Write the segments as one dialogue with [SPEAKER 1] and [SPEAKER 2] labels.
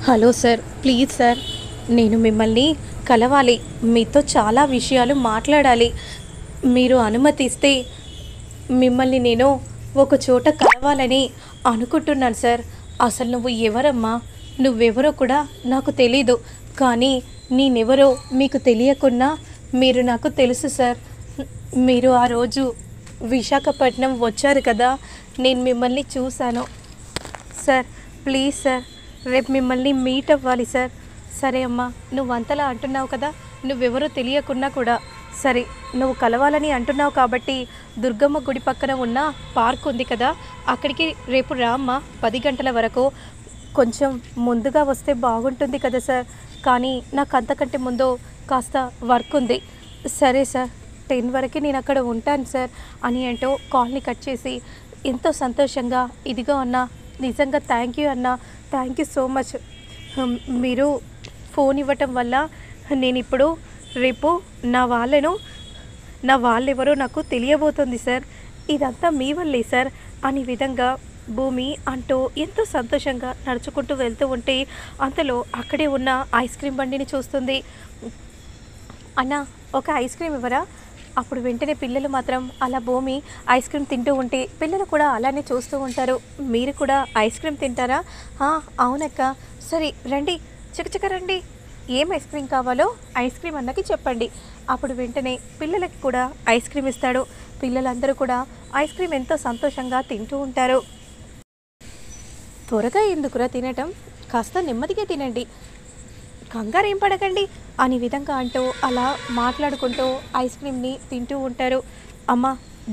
[SPEAKER 1] Hello sir, please sir, నేను మిమ్మల్ని కలవాలి. మీతో చాలా విషయాలు మాట్లాడాలి. మీరు అనుమతిస్తే మిమ్మల్ని నేను ఒక చోట కలవాలని అనుకుంటున్నాను సార్. అసలు నువ్వు ఎవరమ్మా? నువ్వెవరో కూడా నాకు తెలీదు. కానీ నేనెవరో మీకు తెలియకున్నా మీరు నాకు తెలుసు సార్. మీరు ఆ రోజు విశాఖపట్నం వచ్చారు కదా, నేను మిమ్మల్ని చూశాను. సార్, ప్లీజ్ సార్, రేపు మిమ్మల్ని మీట్ అవ్వాలి సార్. సరే అమ్మా, నువ్వు అంతలా అంటున్నావు కదా, నువ్వెవరో తెలియకున్నా కూడా సరే, నువ్వు కలవాలని అంటున్నావు కాబట్టి దుర్గమ్మ గుడి పక్కన ఉన్న పార్క్ ఉంది కదా, అక్కడికి రేపు రామ్మా 10 గంటల వరకు. కొంచెం ముందుగా వస్తే బాగుంటుంది కదా సార్, కానీ నాకు అంతకంటే ముందు కాస్త వర్క్ ఉంది. సరే సార్, 10 వరకు నేను అక్కడ ఉంటాను సార్ అని అంటూ కాల్ని కట్ చేసి ఎంతో సంతోషంగా, ఇదిగో అన్నా, నిజంగా థ్యాంక్ యూ అన్నా, థ్యాంక్ యూ సో మచ్. మీరు ఫోన్ ఇవ్వటం వల్ల నేను ఇప్పుడు రేపు నా వాళ్ళెవరో నాకు తెలియబోతుంది సార్. ఇదంతా మీ వల్లే సార్ అనే విధంగా భూమి అంటూ ఎంతో సంతోషంగా నడుచుకుంటూ వెళ్తూ ఉంటే అంతలో అక్కడే ఉన్న ఐస్ క్రీమ్ బండిని చూస్తుంది. అన్న, ఒక ఐస్ క్రీమ్ ఇవ్వరా? అప్పుడు వెంటనే పిల్లలు మాత్రం అలా భూమి ఐస్ క్రీమ్ తింటూ ఉంటే పిల్లలు కూడా అలానే చూస్తూ ఉంటారు. మీరు కూడా ఐస్ క్రీమ్ తింటారా? అవునక్క. సరే రండి, చకచక రండి, ఏం ఐస్ క్రీమ్ కావాలో ఐస్ క్రీమ్ అన్నకి చెప్పండి. అప్పుడు వెంటనే పిల్లలకి కూడా ఐస్ క్రీమ్ ఇస్తాడు. పిల్లలందరూ కూడా ఐస్ క్రీమ్ ఎంతో సంతోషంగా తింటూ ఉంటారు. త్వరగా ఎందుకురా తినటం, కాస్త నెమ్మదిగా తినండి, కంగారు ఏం పడకండి అనే విధంగా అంటూ అలా మాట్లాడుకుంటూ ఐస్ క్రీమ్ని తింటూ ఉంటారు. అమ్మ,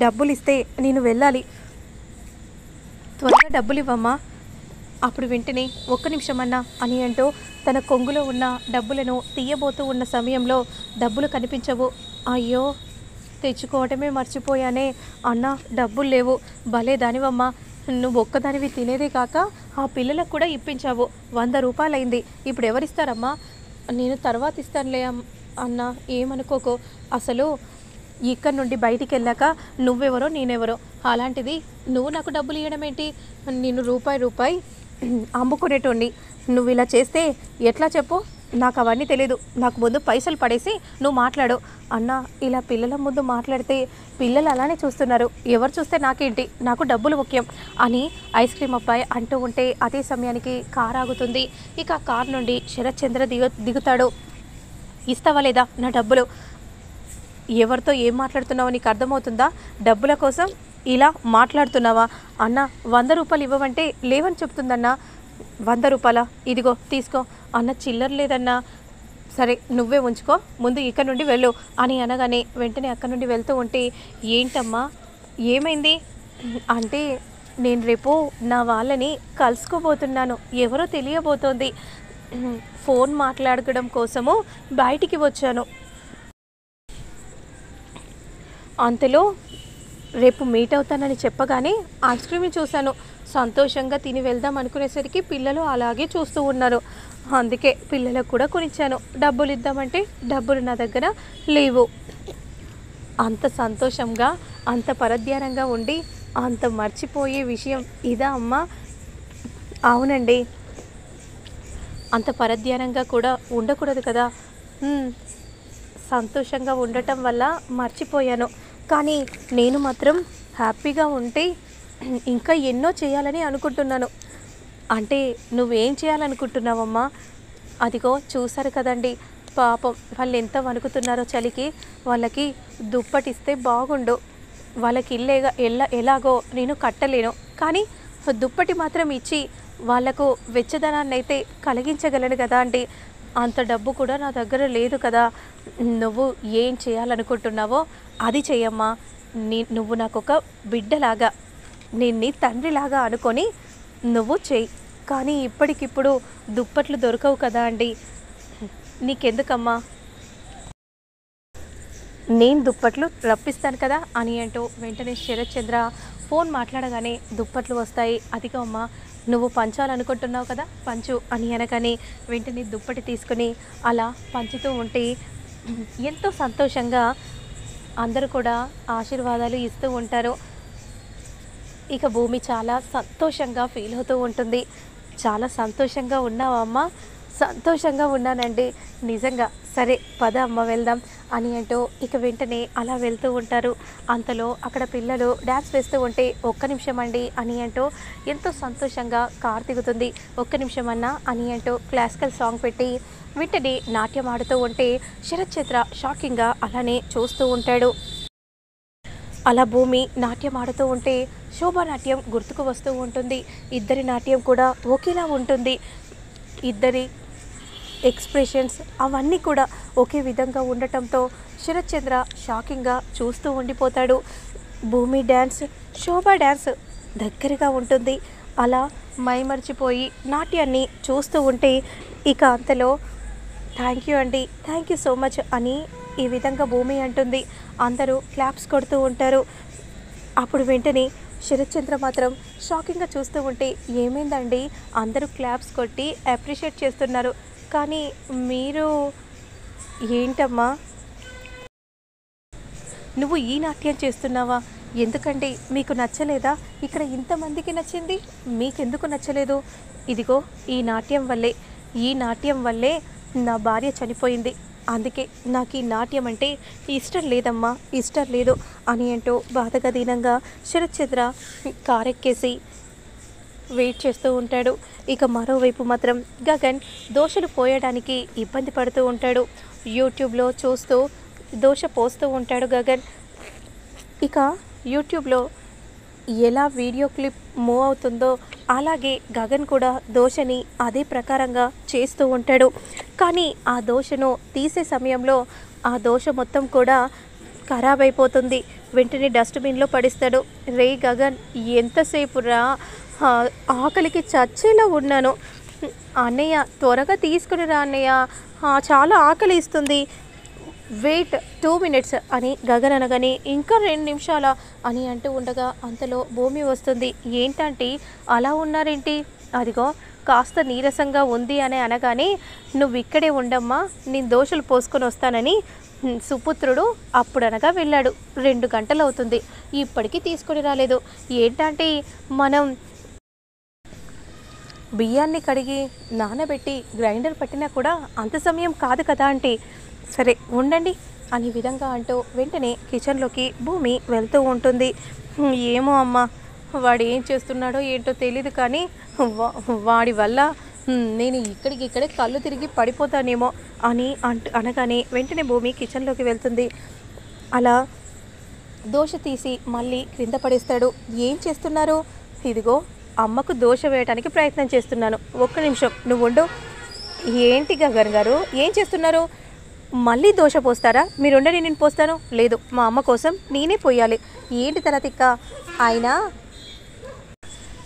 [SPEAKER 1] డబ్బులు ఇస్తే నేను వెళ్ళాలి, త్వరగా డబ్బులు ఇవ్వమ్మా. అప్పుడు వెంటనే ఒక్క నిమిషం అన్నా అని అంటూ తన కొంగులో ఉన్న డబ్బులను తీయబోతూ ఉన్న సమయంలో డబ్బులు కనిపించవు. అయ్యో, తెచ్చుకోవటమే మర్చిపోయానే. అన్న, డబ్బులు లేవు. భలే దానివమ్మా, నువ్వు ఒక్కదానివి తినేదే కాక ఆ పిల్లలకు కూడా ఇప్పించావు. 100 రూపాయలైంది. ఇప్పుడు ఎవరిస్తారమ్మా? నేను తర్వాత ఇస్తానులే అన్న, ఏమనుకోకో. అసలు ఇక్కడ నుండి బయటికి వెళ్ళాక నువ్వెవరో నేనెవరో, అలాంటిది నువ్వు నాకు డబ్బులు ఇవ్వడం ఏంటి? నేను రూపాయి అమ్ముకునేటోండి. నువ్వు ఇలా చేస్తే ఎట్లా చెప్పు? నాకు అవన్నీ తెలీదు. నాకు ముందు పైసలు పడేసి నువ్వు మాట్లాడు. అన్న, ఇలా పిల్లల ముందు మాట్లాడితే పిల్లలు అలానే చూస్తున్నారు. ఎవరు చూస్తే నాకేంటి, నాకు డబ్బులు ముఖ్యం అని ఐస్ క్రీమ్ అబ్బాయి అంటూ ఉంటే అదే సమయానికి కార్ ఆగుతుంది. ఇక ఆ కార్ నుండి శరత్ చంద్ర దిగుతాడు. ఇస్తావా లేదా నా డబ్బులు? ఎవరితో ఏం మాట్లాడుతున్నావో నీకు అర్థమవుతుందా? డబ్బుల కోసం ఇలా మాట్లాడుతున్నావా? అన్న, 100 రూపాయలు ఇవ్వమంటే లేవని చెప్తుందన్నా. 100 రూపాయలా? ఇదిగో తీసుకో. అన్న, చిల్లర లేదన్నా. సరే, నువ్వే ఉంచుకో, ముందు ఇక్కడ నుండి వెళ్ళు అని అనగానే వెంటనే అక్కడ నుండి వెళ్తూ ఉంటే, ఏంటమ్మా ఏమైంది అంటే, నేను రేపు నా వాళ్ళని కలుసుకోబోతున్నాను, ఎవరో తెలియబోతోంది, ఫోన్ మాట్లాడుకోవడం కోసము బయటికి వచ్చాను. అంతలో రేపు మీట్ అవుతానని చెప్పగానే ఐస్ క్రీమ్ని చూశాను. సంతోషంగా తిని వెళ్దాం అనుకునేసరికి పిల్లలు అలాగే చూస్తూ ఉన్నారు. అందుకే పిల్లలకు కూడా కొనిచ్చాను. డబ్బులు ఇద్దామంటే డబ్బులు నా దగ్గర లేవు. అంత సంతోషంగా, అంత పరధ్యానంగా ఉండి అంత మర్చిపోయే విషయం ఇదా అమ్మా? అవునండి, అంత పరధ్యానంగా కూడా ఉండకూడదు కదా. సంతోషంగా ఉండటం వల్ల మర్చిపోయాను. కానీ నేను మాత్రం హ్యాపీగా ఉంటే ఇంకా ఎన్నో చేయాలని అనుకుంటున్నాను. అంటే నువ్వేం చేయాలనుకుంటున్నావమ్మా? అదిగో చూసారు కదండి, పాపం వాళ్ళు ఎంత వణుకుతున్నారో చలికి. వాళ్ళకి దుప్పటిస్తే బాగుండు. వాళ్ళకి ఎలాగో నేను కట్టలేను, కానీ దుప్పటి మాత్రం ఇచ్చి వాళ్లకు వెచ్చదనాన్ని అయితే కలిగించగలను కదా అండి. అంత డబ్బు కూడా నా దగ్గర లేదు కదా. నువ్వు ఏం చేయాలనుకుంటున్నావో అది చెయ్యమ్మా. నువ్వు నాకు ఒక బిడ్డలాగా, నేను నీ తండ్రిలాగా అనుకొని నువ్వు చెయ్యి. కానీ ఇప్పటికిప్పుడు దుప్పట్లు దొరకవు కదా అండి. నీకెందుకమ్మా, నేను దుప్పట్లు రప్పిస్తాను కదా అని అంటూ వెంటనే శరత్ చంద్ర ఫోన్ మాట్లాడగానే దుప్పట్లు వస్తాయి. అదిగో అమ్మా, నువ్వు పంచాలనుకుంటున్నావు కదా, పంచు అని అనగానే వెంటనే దుప్పటి తీసుకుని అలా పంచుతూ ఉంటే ఎంతో సంతోషంగా అందరూ కూడా ఆశీర్వాదాలు ఇస్తూ ఉంటారు. ఇక భూమి చాలా సంతోషంగా ఫీల్ అవుతూ ఉంటుంది. చాలా సంతోషంగా ఉన్నావా అమ్మ? సంతోషంగా ఉన్నానండి. నిజంగా. సరే పద అమ్మ వెళ్దాం అని అంటూ ఇక వెంటనే అలా వెళ్తూ ఉంటారు. అంతలో అక్కడ పిల్లలు డ్యాన్స్ వేస్తూ ఉంటే ఒక్క నిమిషం అండి అని అంటూ ఎంతో సంతోషంగా కారు దిగుతుంది. ఒక్క నిమిషం అన్నా అని అంటూ క్లాసికల్ సాంగ్ పెట్టి వెంటనే నాట్యం ఆడుతూ ఉంటే శరత్ చంద్ర షాకింగ్గా అలానే చూస్తూ ఉంటాడు. అలా భూమి నాట్యం ఆడుతూ ఉంటే శోభా నాట్యం గుర్తుకు వస్తూ ఉంటుంది. ఇద్దరి నాట్యం కూడా ఒకేలా ఉంటుంది. ఇద్దరి ఎక్స్ప్రెషన్స్ అవన్నీ కూడా ఒకే విధంగా ఉండటంతో శరత్ చంద్ర షాకింగ్గా చూస్తూ ఉండిపోతాడు. భూమి డ్యాన్స్, శోభా డ్యాన్స్ దగ్గరగా ఉంటుంది. అలా మైమర్చిపోయి నాట్యాన్ని చూస్తూ ఉంటే ఇక అంతలో థ్యాంక్ యూ అండి, థ్యాంక్ యూ సో మచ్ అని ఈ విధంగా భూమి అంటుంది. అందరూ క్లాప్స్ కొడుతూ ఉంటారు. అప్పుడు వెంటనే శరత్ చంద్ర మాత్రం షాకింగ్గా చూస్తూ ఉంటే ఏమైందండి, అందరూ క్లాప్స్ కొట్టి అప్రిషియేట్ చేస్తున్నారు, కానీ మీరు ఏంటమ్మా నువ్వు ఈ నాట్యం చేస్తున్నావా? ఎందుకండి మీకు నచ్చలేదా? ఇక్కడ ఇంతమందికి నచ్చింది, మీకెందుకు నచ్చలేదు? ఇదిగో ఈ నాట్యం వల్లే నా భార్య చనిపోయింది, అందుకే నాకు ఈ నాట్యం అంటే ఇష్టం లేదమ్మా, ఇష్టం లేదు అని అంటూ బాధగా దీనంగా శరత్ చంద్ర కారెక్కేసి వెయిట్ చేస్తూ ఉంటాడు. ఇక మరోవైపు మాత్రం గగన్ దోశలు పోయడానికి ఇబ్బంది పడుతూ ఉంటాడు. యూట్యూబ్లో చూస్తూ దోశ పోస్తూ ఉంటాడు గగన్. ఇక యూట్యూబ్లో ఎలా వీడియో క్లిప్ మూవ్ అవుతుందో అలాగే గగన్ కూడా దోశని అదే ప్రకారంగా చేస్తూ ఉంటాడు. కానీ ఆ దోశను తీసే సమయంలో ఆ దోశ మొత్తం కూడా ఖరాబ్ అయిపోతుంది. వెంటనే డస్ట్బిన్లో పడిస్తాడు. రే గగన్, ఎంతసేపు రా, ఆకలికి చచ్చేలా ఉన్నాను, అన్నయ్య త్వరగా తీసుకుని రా అన్నయ్య, చాలా ఆకలి ఇస్తుంది, వెయిట్ 2 minutes అని గగన్ అనగానే ఇంకా 2 నిమిషాల అని అంటూ ఉండగా అంతలో భూమి వస్తుంది. ఏంటంటే అలా ఉన్నారేంటి, అదిగో కాస్త నీరసంగా ఉంది అని అనగానే నువ్వు ఇక్కడే ఉండమ్మా, నేను దోశలు పోసుకొని వస్తానని సుపుత్రుడు అప్పుడనగా వెళ్ళాడు. 2 గంటలు అవుతుంది, ఇప్పటికీ తీసుకొని రాలేదు. ఏంటంటే మనం బియ్యాన్ని కడిగి నానబెట్టి గ్రైండర్ పట్టినా కూడా అంత సమయం కాదు కదా అంటే, సరే ఉండండి అనే విధంగా అంటూ వెంటనే కిచెన్లోకి భూమి వెళ్తూ ఉంటుంది. ఏమో అమ్మ, వాడు ఏం చేస్తున్నాడో ఏంటో తెలీదు, కానీ వాడి వల్ల నేను ఇక్కడే కళ్ళు తిరిగి పడిపోతానేమో అని అనగానే వెంటనే భూమి కిచెన్లోకి వెళ్తుంది. అలా దోశ తీసి మళ్ళీ క్రింద పడేస్తాడు. ఏం చేస్తున్నారు? ఇదిగో అమ్మకు దోశ వేయడానికి ప్రయత్నం చేస్తున్నాను, ఒక్క నిమిషం నువ్వు ఉండు. ఏంటి గగన్ గారు ఏం చేస్తున్నారు? మళ్ళీ దోశ పోస్తారా? మీరు ఉండని, నేను పోస్తాను. లేదు, మా అమ్మ కోసం నేనే పోయాలి. ఏంటి తల తిక్క? ఆయన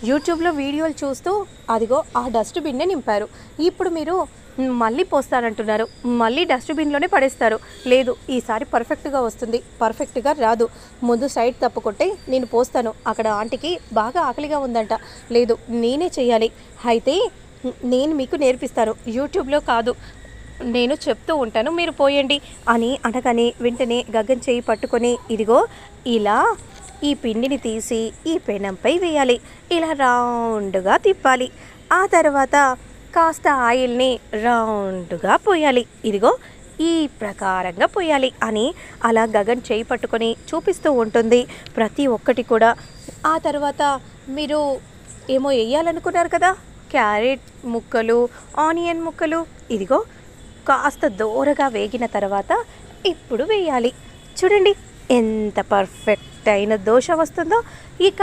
[SPEAKER 1] యూట్యూబ్లో వీడియోలు చూస్తూ అదిగో ఆ డస్ట్బిన్నే నింపారు, ఇప్పుడు మీరు మళ్ళీ పోస్తానంటున్నారు, మళ్ళీ డస్ట్బిన్లోనే పడేస్తారు. లేదు, ఈసారి పర్ఫెక్ట్గా వస్తుంది, పర్ఫెక్ట్గా రాదు, ముందు సైడ్ తప్పుకుంటే నేను పోస్తాను. అక్కడ ఆంటీకి బాగా ఆకలిగా ఉందంట, లేదు నేనే చేయాలి, అయితే నేను మీకు నేర్పిస్తాను, యూట్యూబ్లో కాదు, నేను చెప్తూ ఉంటాను, మీరు పోయండి అని అనగానే వెంటనే గగన్ చేయి పట్టుకొని ఇదిగో ఇలా ఈ పిండిని తీసి ఈ పెనంపై వేయాలి, ఇలా రౌండ్గా తిప్పాలి, ఆ తర్వాత కాస్త ఆయిల్ని రౌండ్గా పోయాలి, ఇదిగో ఈ ప్రకారంగా పోయాలి అని అలా గగన్ చేయి పట్టుకొని చూపిస్తూ ఉంటుంది ప్రతి ఒక్కటి కూడా. ఆ తర్వాత మీరు ఏమో వేయాలనుకున్నారు కదా, క్యారెట్ ముక్కలు, ఆనియన్ ముక్కలు, ఇదిగో కాస్త దోరగా వేగిన తర్వాత ఇప్పుడు వేయాలి. చూడండి ఎంత పర్ఫెక్ట్ అయిన దోశ వస్తుందో. ఇక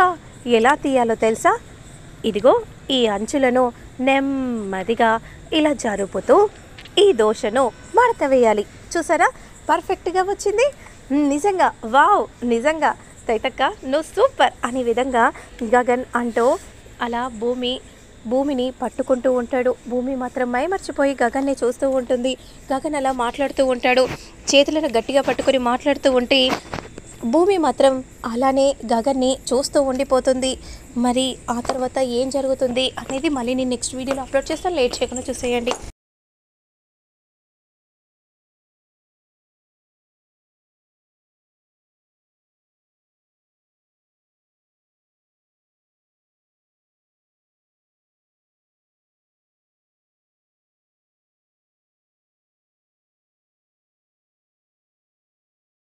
[SPEAKER 1] ఎలా తీయాలో తెలుసా? ఇదిగో ఈ అంచులను నెమ్మదిగా ఇలా జరుపుతూ ఈ దోశను మడత వేయాలి. చూసారా పర్ఫెక్ట్గా వచ్చింది. నిజంగా వావ్, నిజంగా తైతక్క నువ్వు సూపర్ అనే విధంగా గగన్ అంటూ అలా భూమిని పట్టుకుంటూ ఉంటాడు. భూమి మాత్రం మైమర్చిపోయి గగన్ని చూస్తూ ఉంటుంది. గగన్ అలా మాట్లాడుతూ ఉంటాడు, చేతులను గట్టిగా పట్టుకొని మాట్లాడుతూ ఉంటే భూమి మాత్రం అలానే గగన్ని చూస్తూ ఉండిపోతుంది. మరి ఆ తర్వాత ఏం జరుగుతుంది అనేది మళ్ళీ నేను నెక్స్ట్ వీడియోలో అప్లోడ్ చేస్తాను, లేట్ చేయకుండా చూసేయండి.